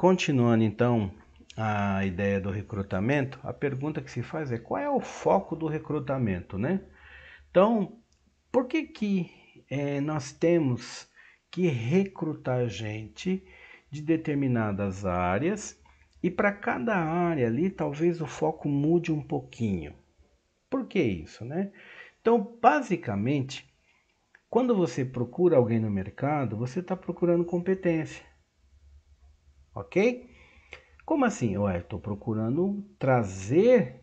Continuando então a ideia do recrutamento, a pergunta que se faz é qual é o foco do recrutamento, né? Então, por que nós temos que recrutar gente de determinadas áreas e para cada área ali talvez o foco mude um pouquinho? Por que isso, né? Então, basicamente, quando você procura alguém no mercado, você está procurando competência, ok? Como assim? Ué, estou procurando trazer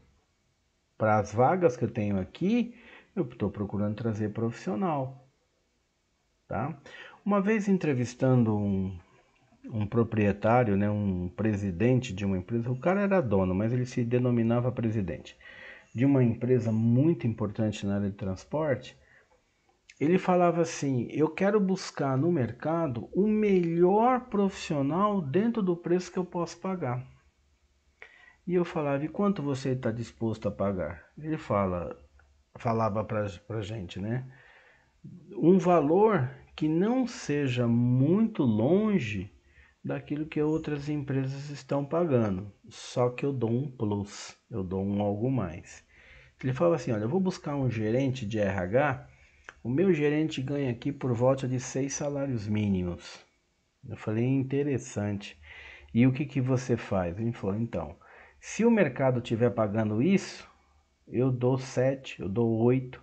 para as vagas que eu tenho aqui, eu estou procurando trazer profissional, tá? Uma vez entrevistando um proprietário, né, um presidente de uma empresa, o cara era dono, mas ele se denominava presidente, de uma empresa muito importante na área de transporte. Ele falava assim, eu quero buscar no mercado o melhor profissional dentro do preço que eu posso pagar. E eu falava, e quanto você está disposto a pagar? Ele falava para a gente, né? Um valor que não seja muito longe daquilo que outras empresas estão pagando. Só que eu dou um plus, eu dou um algo mais. Ele falava assim, olha, eu vou buscar um gerente de RH, o meu gerente ganha aqui por volta de 6 salários mínimos. Eu falei, interessante. E o que que você faz? Ele falou, então, se o mercado estiver pagando isso, eu dou 7, eu dou 8,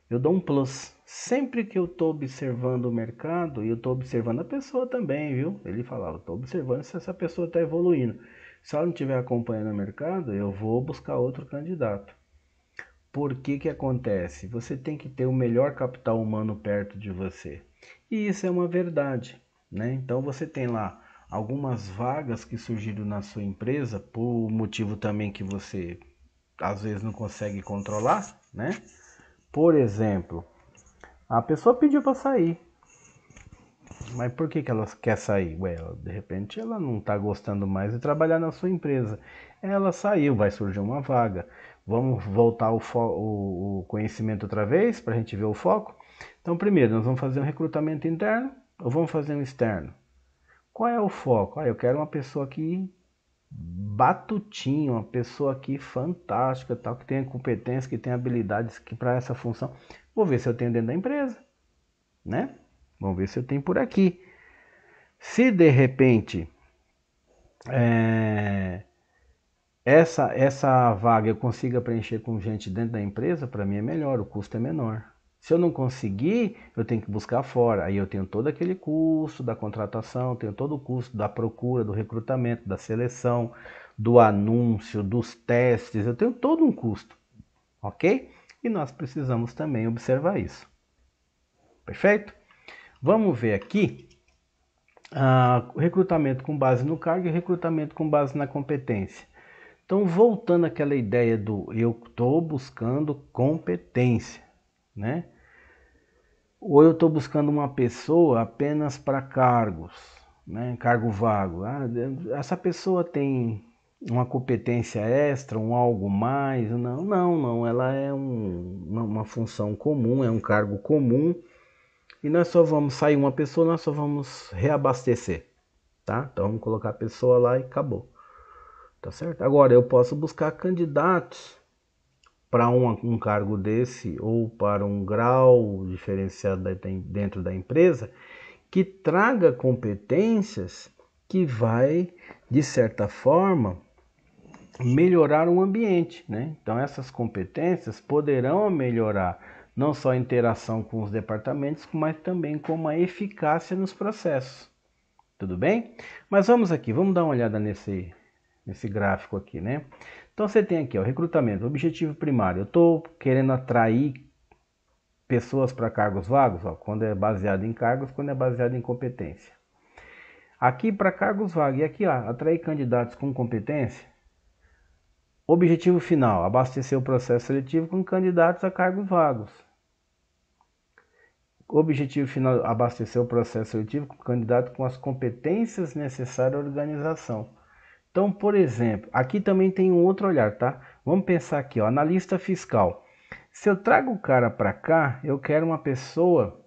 eu dou um plus. Sempre que eu estou observando o mercado, e eu estou observando a pessoa também, viu? Ele falava, estou observando se essa pessoa está evoluindo. Se ela não estiver acompanhando o mercado, eu vou buscar outro candidato. Por que que acontece? Você tem que ter o melhor capital humano perto de você. E isso é uma verdade, né? Então você tem lá algumas vagas que surgiram na sua empresa por motivo também que você às vezes não consegue controlar, né? Por exemplo, a pessoa pediu para sair, mas por que que ela quer sair? Ué, de repente ela não está gostando mais de trabalhar na sua empresa. Ela saiu, vai surgir uma vaga. Vamos voltar o conhecimento outra vez para a gente ver o foco? Então, primeiro, nós vamos fazer um recrutamento interno ou vamos fazer um externo? Qual é o foco? Eu quero uma pessoa aqui batutinha, uma pessoa aqui fantástica, tal, que tenha competência, que tenha habilidades para essa função. Vou ver se eu tenho dentro da empresa, né? Vamos ver se eu tenho por aqui. Se de repente essa vaga eu consiga preencher com gente dentro da empresa, para mim é melhor, o custo é menor. Se eu não conseguir, eu tenho que buscar fora. Aí eu tenho todo aquele custo da contratação, tenho todo o custo da procura, do recrutamento, da seleção, do anúncio, dos testes, eu tenho todo um custo, ok? E nós precisamos também observar isso. Perfeito? Vamos ver aqui recrutamento com base no cargo e recrutamento com base na competência. Então, voltando àquela ideia do eu estou buscando competência, né? Ou eu estou buscando uma pessoa apenas para cargos, né? Cargo vago. Essa pessoa tem uma competência extra, um algo mais? Não. Ela é uma função comum, é um cargo comum. E nós só vamos sair uma pessoa, nós só vamos reabastecer, tá? Então vamos colocar a pessoa lá e acabou, tá certo? Agora eu posso buscar candidatos para um cargo desse ou para um grau diferenciado dentro da empresa que traga competências que vai, de certa forma, melhorar o ambiente, né? Então essas competências poderão melhorar não só a interação com os departamentos, mas também como a eficácia nos processos. Tudo bem? Mas vamos aqui, vamos dar uma olhada nesse gráfico aqui, né? Então você tem aqui, ó, recrutamento, objetivo primário. Eu estou querendo atrair pessoas para cargos vagos, ó, quando é baseado em cargos, quando é baseado em competência. Aqui para cargos vagos, e aqui, ó, atrair candidatos com competência. Objetivo final, abastecer o processo seletivo com candidatos a cargos vagos. Objetivo final, abastecer o processo seletivo com candidato com as competências necessárias à organização. Então, por exemplo, aqui também tem um outro olhar, tá? Vamos pensar aqui, ó, analista fiscal. Se eu trago o cara para cá, eu quero uma pessoa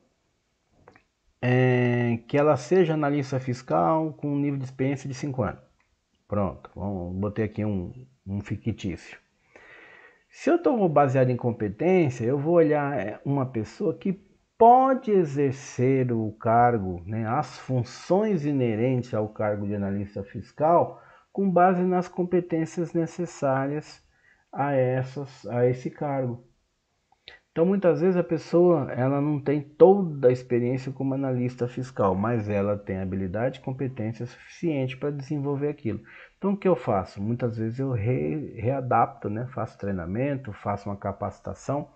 que ela seja analista fiscal com um nível de experiência de 5 anos. Pronto, botei aqui um fictício. Se eu estou baseado em competência, eu vou olhar uma pessoa que pode exercer o cargo, né, as funções inerentes ao cargo de analista fiscal, com base nas competências necessárias a esse cargo. Então, muitas vezes a pessoa ela não tem toda a experiência como analista fiscal, mas ela tem habilidade e competência suficiente para desenvolver aquilo. Então, o que eu faço? Muitas vezes eu readapto, né? Faço treinamento, faço uma capacitação,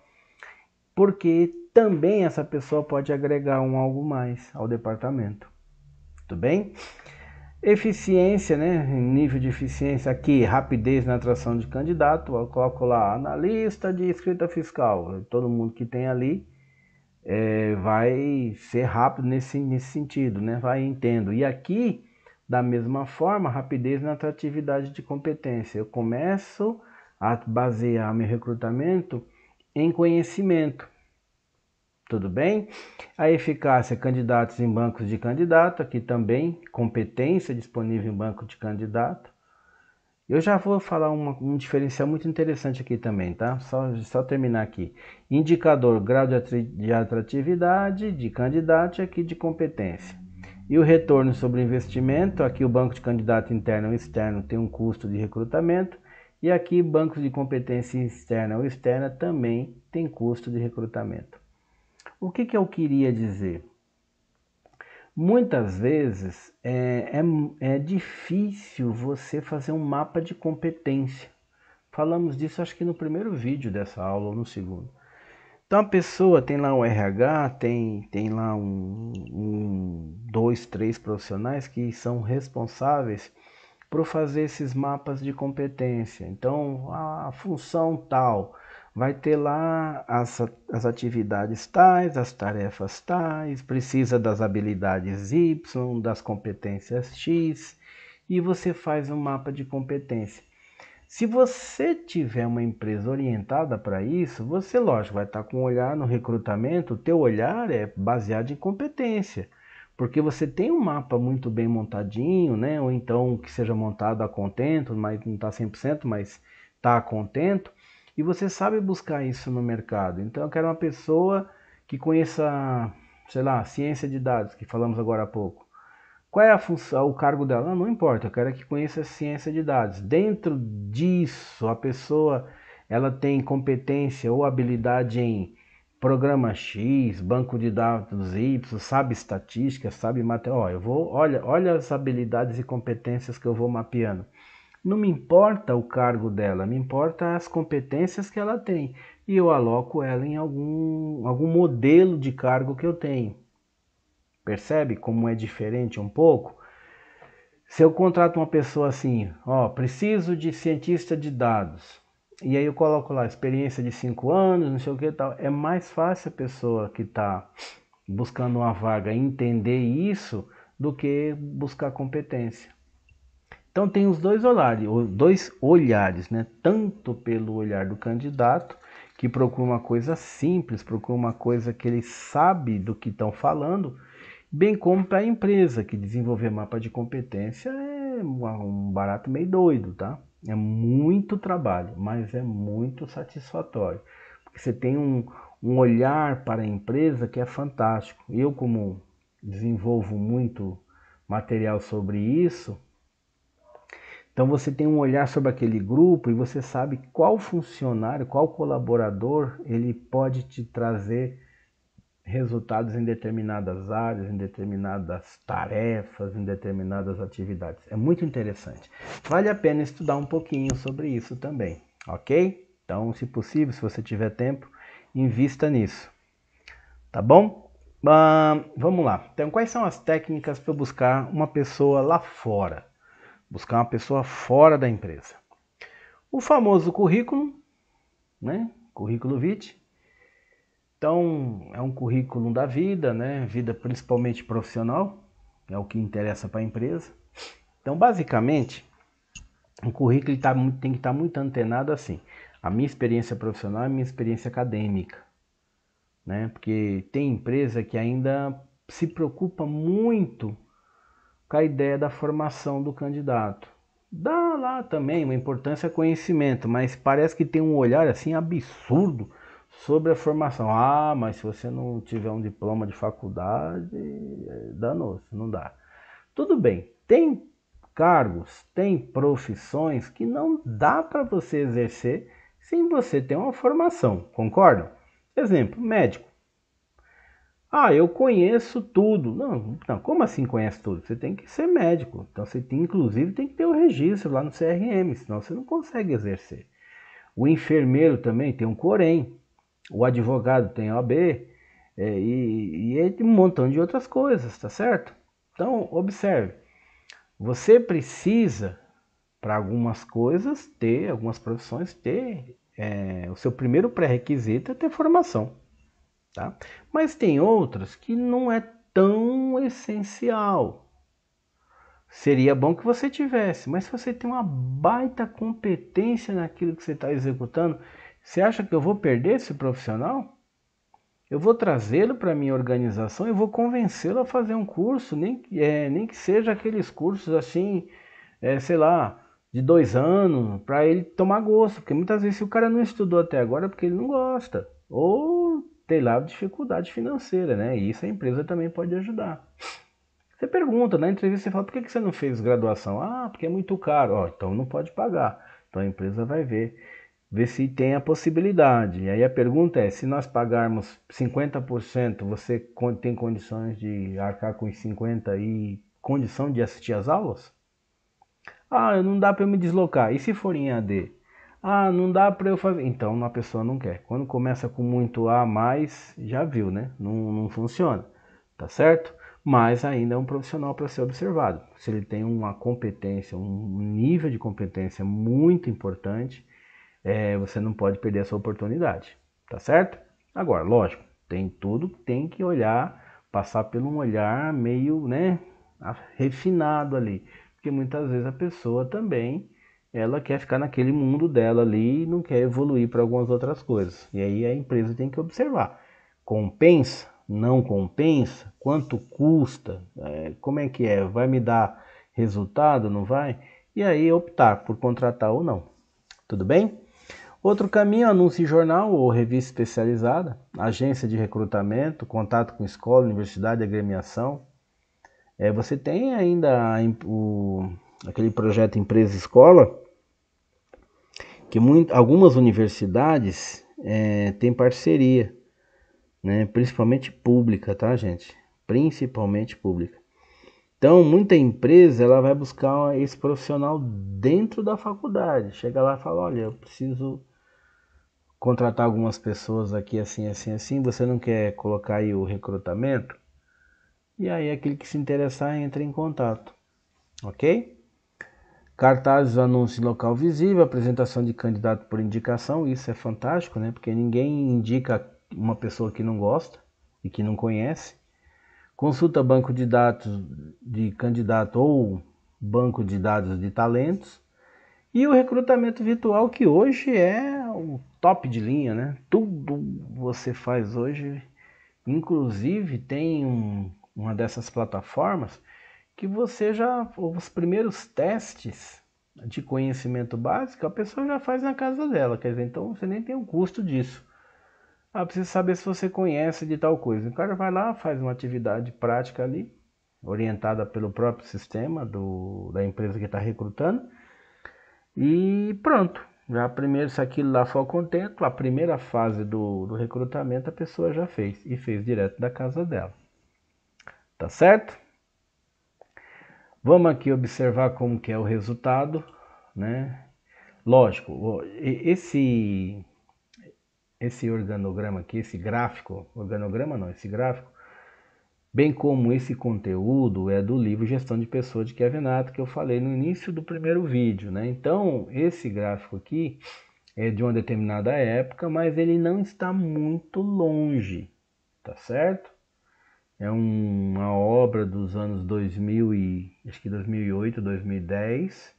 porque também essa pessoa pode agregar algo mais ao departamento. Tudo bem? Eficiência, né? Nível de eficiência aqui, rapidez na atração de candidato. Eu coloco lá analista de escrita fiscal. Todo mundo que tem ali vai ser rápido nesse sentido, né? Vai entendo. E aqui, da mesma forma, rapidez na atratividade de competência. Eu começo a basear meu recrutamento em conhecimento. Tudo bem? A eficácia, candidatos em bancos de candidato, aqui também, competência disponível em banco de candidato. Eu já vou falar um diferencial muito interessante aqui também, tá? Só terminar aqui. Indicador, grau de atratividade de candidato e aqui de competência. E o retorno sobre investimento, aqui o banco de candidato interno ou externo tem um custo de recrutamento. E aqui bancos de competência externa ou externa também tem custo de recrutamento. O que eu queria dizer? Muitas vezes é difícil você fazer um mapa de competência. Falamos disso acho que no primeiro vídeo dessa aula ou no segundo. Então a pessoa tem lá o RH, tem lá dois, três profissionais que são responsáveis por fazer esses mapas de competência. Então a função tal vai ter lá as atividades tais, as tarefas tais, precisa das habilidades Y, das competências X, e você faz um mapa de competência. Se você tiver uma empresa orientada para isso, você, lógico, vai estar com um olhar no recrutamento, o teu olhar é baseado em competência, porque você tem um mapa muito bem montadinho, né? Ou então que seja montado a contento, mas não está 100%, mas está a contento, e você sabe buscar isso no mercado. Então eu quero uma pessoa que conheça, sei lá, ciência de dados, que falamos agora há pouco. Qual é a função, o cargo dela? Não importa, eu quero que conheça a ciência de dados. Dentro disso, a pessoa ela tem competência ou habilidade em programa X, banco de dados Y, sabe estatística, sabe matemática. Olha as habilidades e competências que eu vou mapeando. Não me importa o cargo dela, me importa as competências que ela tem. E eu aloco ela em algum modelo de cargo que eu tenho. Percebe como é diferente um pouco? Se eu contrato uma pessoa assim, preciso de cientista de dados, e aí eu coloco lá experiência de 5 anos, não sei o que e tal, é mais fácil a pessoa que está buscando uma vaga entender isso do que buscar competência. Então tem os dois olhares, né? Tanto pelo olhar do candidato, que procura uma coisa simples, procura uma coisa que ele sabe do que estão falando, bem como para a empresa, que desenvolver mapa de competência é um barato meio doido, tá? É muito trabalho, mas é muito satisfatório. Porque você tem um olhar para a empresa que é fantástico. Eu, como desenvolvo muito material sobre isso, então você tem um olhar sobre aquele grupo e você sabe qual funcionário, qual colaborador ele pode te trazer resultados em determinadas áreas, em determinadas tarefas, em determinadas atividades. É muito interessante. Vale a pena estudar um pouquinho sobre isso também, ok? Então, se possível, se você tiver tempo, invista nisso, tá bom? Vamos lá. Então, quais são as técnicas para buscar uma pessoa lá fora? Buscar uma pessoa fora da empresa. O famoso currículo, né? Currículo vitae. Então, é um currículo da vida, né? Vida principalmente profissional, é o que interessa para a empresa. Então, basicamente, o currículo tem que estar muito antenado assim. A minha experiência profissional e a minha experiência acadêmica, né? Porque tem empresa que ainda se preocupa muito com a ideia da formação do candidato. Dá lá também uma importância conhecimento, mas parece que tem um olhar assim absurdo sobre a formação. Ah, mas se você não tiver um diploma de faculdade, danou-se, não dá. Tudo bem, tem cargos, tem profissões que não dá para você exercer sem você ter uma formação, concordam? Exemplo, médico. Ah, eu conheço tudo. Não, não, como assim conhece tudo? Você tem que ser médico. Então você tem, inclusive, tem que ter o registro lá no CRM, senão você não consegue exercer. O enfermeiro também tem um Corém. O advogado tem OAB. E um montão de outras coisas, tá certo? Então, observe. Você precisa, para algumas coisas, ter, algumas profissões, ter. O seu primeiro pré-requisito é ter formação. Tá? Mas tem outras que não é tão essencial. Seria bom que você tivesse, mas se você tem uma baita competência naquilo que você está executando, você acha que eu vou perder esse profissional? Eu vou trazê-lo para a minha organização e vou convencê-lo a fazer um curso, nem que seja aqueles cursos assim, sei lá, de 2 anos, para ele tomar gosto. Porque muitas vezes se o cara não estudou até agora é porque ele não gosta. Ou tem lá dificuldade financeira, né? E isso a empresa também pode ajudar. Você pergunta, na entrevista você fala, por que você não fez graduação? Ah, porque é muito caro. Ó, então não pode pagar. Então a empresa vai ver se tem a possibilidade. E aí a pergunta é, se nós pagarmos 50%, você tem condições de arcar com os 50% e condição de assistir às aulas? Ah, não dá para eu me deslocar. E se for em AD? Ah, não dá para eu fazer. Então a pessoa não quer. Quando começa com muito A mais, já viu, né? Não funciona. Tá certo? Mas ainda é um profissional para ser observado. Se ele tem uma competência, um nível de competência muito importante, você não pode perder essa oportunidade. Tá certo? Agora, lógico, tem tudo, tem que olhar, passar por um olhar meio, né, refinado ali. Porque muitas vezes a pessoa também, ela quer ficar naquele mundo dela ali e não quer evoluir para algumas outras coisas. E aí a empresa tem que observar. Compensa? Não compensa? Quanto custa? Como é que é? Vai me dar resultado? Não vai? E aí optar por contratar ou não. Tudo bem? Outro caminho, anúncio em jornal ou revista especializada, agência de recrutamento, contato com escola, universidade, agremiação. Você tem ainda aquele projeto Empresa Escola, que algumas universidades têm parceria, né? Principalmente pública, tá, gente? Principalmente pública. Então, muita empresa ela vai buscar esse profissional dentro da faculdade. Chega lá e fala, olha, eu preciso contratar algumas pessoas aqui assim, assim, assim, você não quer colocar aí o recrutamento? E aí aquele que se interessar entra em contato, ok? Cartazes, anúncios em local visível, apresentação de candidato por indicação, isso é fantástico, né? Porque ninguém indica uma pessoa que não gosta e que não conhece. Consulta banco de dados de candidato ou banco de dados de talentos. E o recrutamento virtual, que hoje é o top de linha, né? Tudo você faz hoje, inclusive tem uma dessas plataformas que você já, os primeiros testes de conhecimento básico, a pessoa já faz na casa dela, quer dizer, então você nem tem o custo disso. Ah, precisa saber se você conhece de tal coisa. O cara vai lá, faz uma atividade prática ali, orientada pelo próprio sistema da empresa que está recrutando, e pronto. Já primeiro, se aquilo lá for contento, a primeira fase do recrutamento a pessoa já fez. E fez direto da casa dela. Tá certo? Vamos aqui observar como que é o resultado, né? Lógico, esse organograma aqui, esse gráfico, organograma não, esse gráfico, bem como esse conteúdo é do livro Gestão de Pessoas de Kevin Nato, que eu falei no início do primeiro vídeo, né? Então, esse gráfico aqui é de uma determinada época, mas ele não está muito longe, tá certo? É uma obra dos anos 2000 acho que 2008, 2010.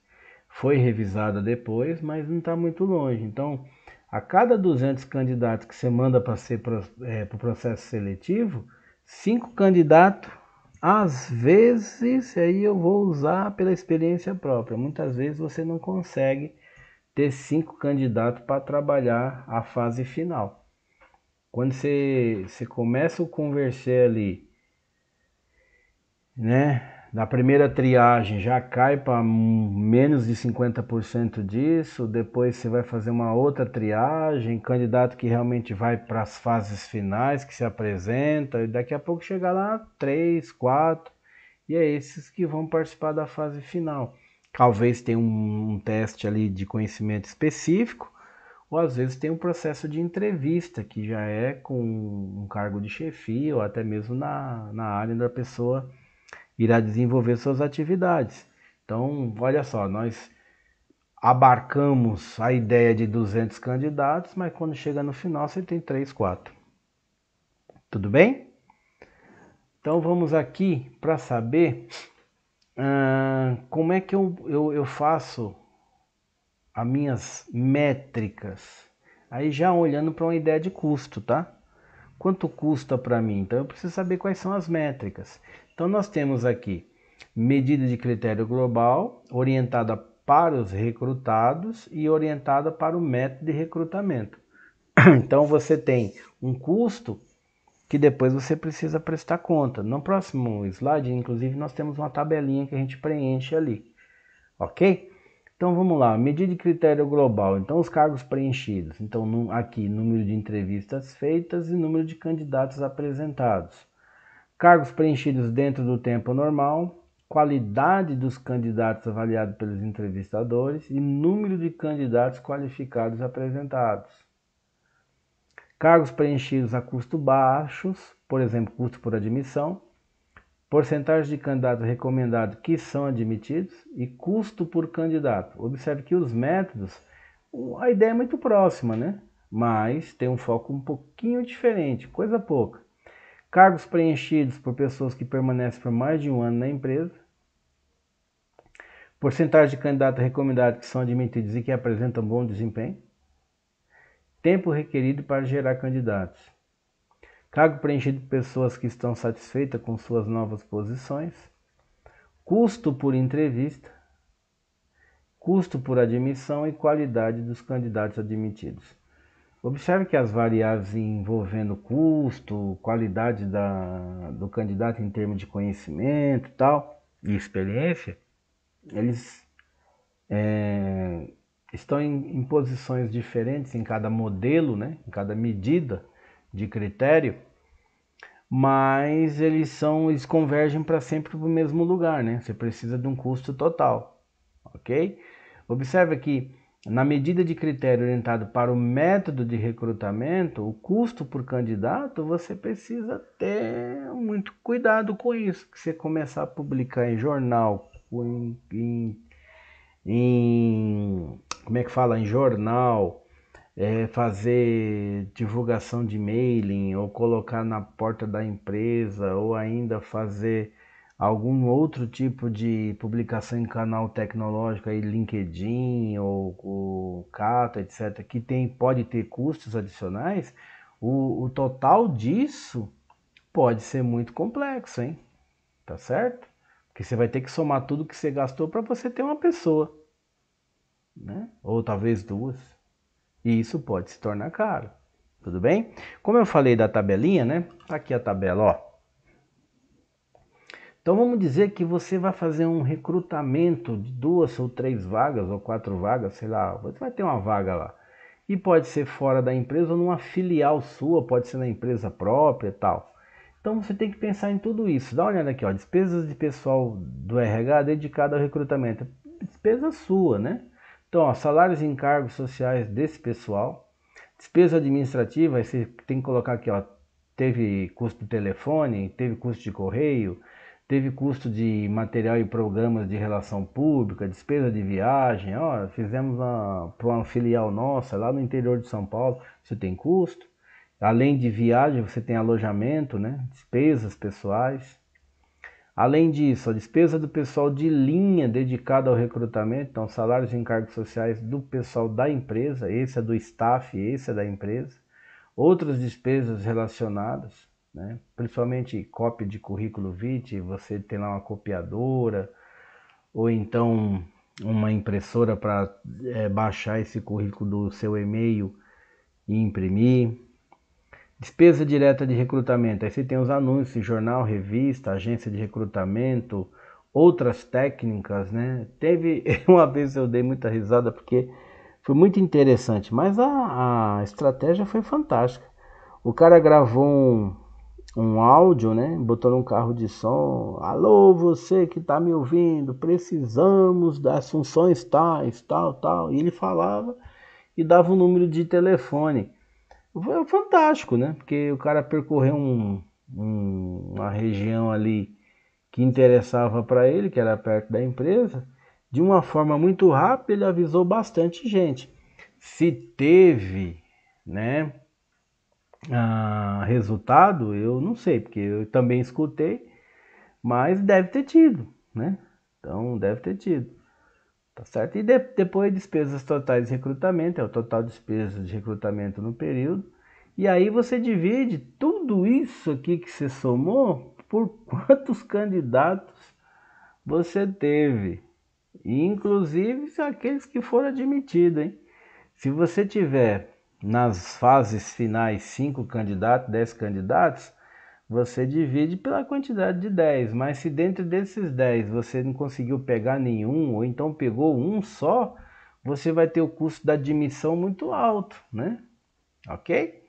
Foi revisada depois, mas não está muito longe. Então, a cada 200 candidatos que você manda para ser para o processo seletivo, 5 candidatos, às vezes, aí eu vou usar pela experiência própria. Muitas vezes você não consegue ter 5 candidatos para trabalhar a fase final. Quando você começa o conversar ali, né? Na primeira triagem já cai para menos de 50% disso, depois você vai fazer uma outra triagem, candidato que realmente vai para as fases finais, que se apresenta, e daqui a pouco chega lá 3, 4, e é esses que vão participar da fase final. Talvez tenha um teste ali de conhecimento específico, ou às vezes tem um processo de entrevista, que já é com um cargo de chefia, ou até mesmo na área da pessoa irá desenvolver suas atividades. Então, olha só, nós abarcamos a ideia de 200 candidatos, mas quando chega no final você tem 3, 4. Tudo bem? Então vamos aqui para saber como é que eu faço as minhas métricas. Aí já olhando para uma ideia de custo, tá? Quanto custa para mim? Então eu preciso saber quais são as métricas. Então nós temos aqui medida de critério global, orientada para os recrutados e orientada para o método de recrutamento. Então você tem um custo que depois você precisa prestar conta. No próximo slide, inclusive, nós temos uma tabelinha que a gente preenche ali, ok? Então vamos lá, medida de critério global, então os cargos preenchidos. Então aqui, número de entrevistas feitas e número de candidatos apresentados. Cargos preenchidos dentro do tempo normal, qualidade dos candidatos avaliados pelos entrevistadores e número de candidatos qualificados apresentados. Cargos preenchidos a custo baixos, por exemplo, custo por admissão, porcentagem de candidatos recomendados que são admitidos e custo por candidato. Observe que os métodos, a ideia é muito próxima, né? Mas tem um foco um pouquinho diferente, coisa pouca. Cargos preenchidos por pessoas que permanecem por mais de um ano na empresa. Porcentagem de candidatos recomendados que são admitidos e que apresentam bom desempenho. Tempo requerido para gerar candidatos. Cargo preenchido por pessoas que estão satisfeitas com suas novas posições. Custo por entrevista. Custo por admissão e qualidade dos candidatos admitidos. Observe que as variáveis envolvendo custo, qualidade do candidato em termos de conhecimento e experiência, eles estão em posições diferentes em cada modelo, né? Em cada medida de critério, mas eles convergem para sempre para o mesmo lugar, né? Você precisa de um custo total, ok? Observe que na medida de critério orientado para o método de recrutamento, o custo por candidato, você precisa ter muito cuidado com isso. Que você começar a publicar em jornal, como é que fala? Em jornal, fazer divulgação de mailing, ou colocar na porta da empresa, ou ainda fazer algum outro tipo de publicação em canal tecnológico, aí LinkedIn ou Cato, etc., que pode ter custos adicionais, o total disso pode ser muito complexo, hein? Tá certo? Porque você vai ter que somar tudo que você gastou para você ter uma pessoa, né? Ou talvez duas. E isso pode se tornar caro. Tudo bem? Como eu falei da tabelinha, né? Tá aqui a tabela, ó. Então vamos dizer que você vai fazer um recrutamento de 2 ou 3 vagas ou 4 vagas, sei lá, você vai ter uma vaga lá. E pode ser fora da empresa ou numa filial sua, pode ser na empresa própria e tal. Então você tem que pensar em tudo isso. Dá uma olhada aqui, ó, despesas de pessoal do RH dedicado ao recrutamento. Despesa sua, né? Então, ó, salários e encargos sociais desse pessoal. Despesa administrativa, aí você tem que colocar aqui, ó, teve custo de telefone, teve custo de correio, teve custo de material e programas de relação pública, despesa de viagem, ó, fizemos para uma filial nossa lá no interior de São Paulo, isso tem custo. Além de viagem, você tem alojamento, né? Despesas pessoais. Além disso, a despesa do pessoal de linha dedicado ao recrutamento, então salários e encargos sociais do pessoal da empresa, esse é do staff, esse é da empresa. Outras despesas relacionadas, né? Principalmente cópia de currículo vitae, você tem lá uma copiadora, ou então uma impressora para baixar esse currículo do seu e-mail e imprimir. Despesa direta de recrutamento, aí você tem os anúncios, jornal, revista, agência de recrutamento, outras técnicas, né? Teve, uma vez eu dei muita risada porque foi muito interessante, mas a estratégia foi fantástica. O cara gravou um áudio, né? Botou num carro de som. Alô, você que tá me ouvindo, precisamos das funções tais, tal, tal. E ele falava e dava um número de telefone. Foi fantástico, né? Porque o cara percorreu uma região ali que interessava para ele, que era perto da empresa, de uma forma muito rápida. Ele avisou bastante gente. Se teve, né, resultado, eu não sei, porque eu também escutei, mas deve ter tido, né? Então deve ter tido, tá certo? E depois despesas totais de recrutamento, é o total de despesas de recrutamento no período. E aí você divide tudo isso aqui que você somou por quantos candidatos você teve, inclusive aqueles que foram admitidos, hein? Se você tiver nas fases finais 5 candidatos, 10 candidatos, você divide pela quantidade de 10. Mas se dentro desses 10 você não conseguiu pegar nenhum, ou então pegou um só, você vai ter o custo da admissão muito alto, né? Ok?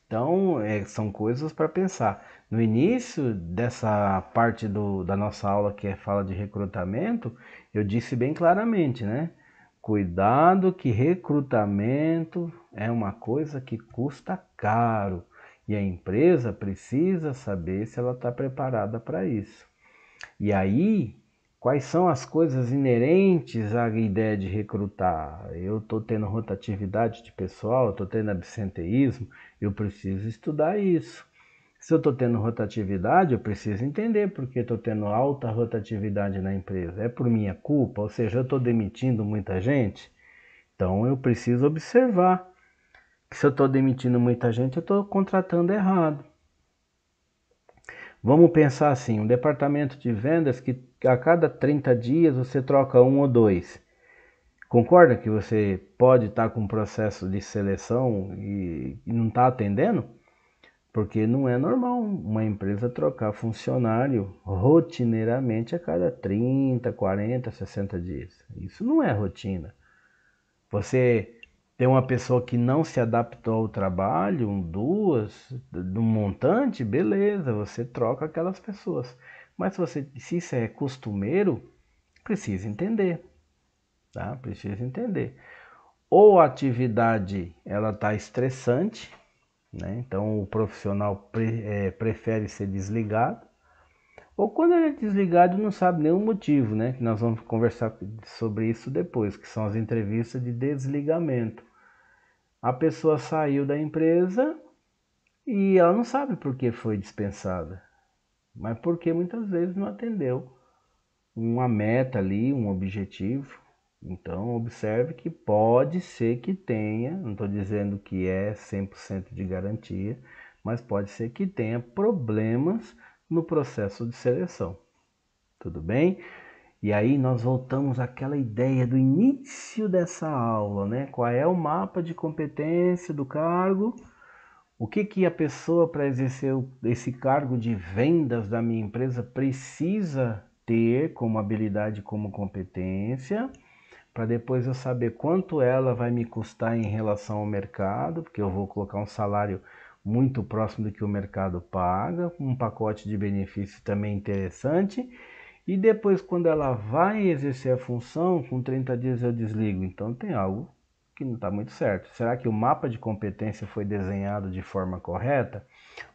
Então, são coisas para pensar. No início dessa parte da nossa aula que fala de recrutamento, eu disse bem claramente, né? Cuidado que recrutamento é uma coisa que custa caro e a empresa precisa saber se ela está preparada para isso. E aí, quais são as coisas inerentes à ideia de recrutar? Eu estou tendo rotatividade de pessoal, estou tendo absenteísmo, eu preciso estudar isso. Se eu estou tendo rotatividade, eu preciso entender porque estou tendo alta rotatividade na empresa. É por minha culpa? Ou seja, eu estou demitindo muita gente? Então eu preciso observar que se eu estou demitindo muita gente, eu estou contratando errado. Vamos pensar assim, um departamento de vendas que a cada 30 dias você troca um ou dois. Concorda que você pode estar com um processo de seleção e não está atendendo? Porque não é normal uma empresa trocar funcionário rotineiramente a cada 30, 40, 60 dias. Isso não é rotina. Você tem uma pessoa que não se adaptou ao trabalho, duas, de um montante, beleza, você troca aquelas pessoas. Mas se isso é costumeiro, precisa entender, tá? Precisa entender. Ou a atividade ela está estressante, né? Então o profissional prefere ser desligado. Ou quando ele é desligado não sabe nenhum motivo, né? Que nós vamos conversar sobre isso depois, que são as entrevistas de desligamento. A pessoa saiu da empresa e ela não sabe por que foi dispensada, mas porque muitas vezes não atendeu uma meta ali, um objetivo. Então observe que pode ser que tenha, não estou dizendo que é 100% de garantia, mas pode ser que tenha problemas no processo de seleção. Tudo bem? E aí nós voltamos àquela ideia do início dessa aula, né? Qual é o mapa de competência do cargo? O que a pessoa para exercer esse cargo de vendas da minha empresa precisa ter como habilidade, como competência, para depois eu saber quanto ela vai me custar em relação ao mercado, porque eu vou colocar um salário muito próximo do que o mercado paga, um pacote de benefícios também interessante. E depois, quando ela vai exercer a função, com 30 dias eu desligo. Então tem algo que não está muito certo. Será que o mapa de competência foi desenhado de forma correta?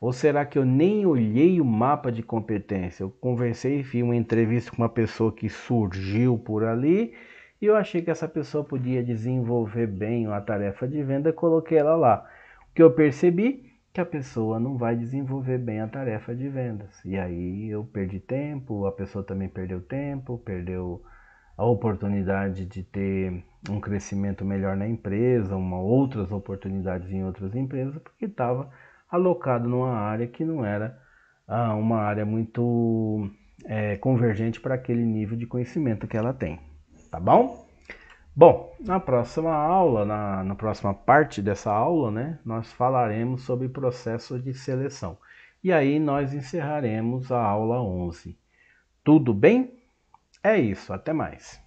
Ou será que eu nem olhei o mapa de competência? Eu conversei e fiz uma entrevista com uma pessoa que surgiu por ali e eu achei que essa pessoa podia desenvolver bem a tarefa de venda, coloquei ela lá. O que eu percebi que a pessoa não vai desenvolver bem a tarefa de vendas. E aí eu perdi tempo, a pessoa também perdeu tempo, perdeu a oportunidade de ter um crescimento melhor na empresa, outras oportunidades em outras empresas, porque estava alocado numa área que não era uma área muito convergente para aquele nível de conhecimento que ela tem, tá bom? Bom, na próxima aula, na próxima parte dessa aula, né, nós falaremos sobre processo de seleção. E aí nós encerraremos a aula 11. Tudo bem? É isso, até mais.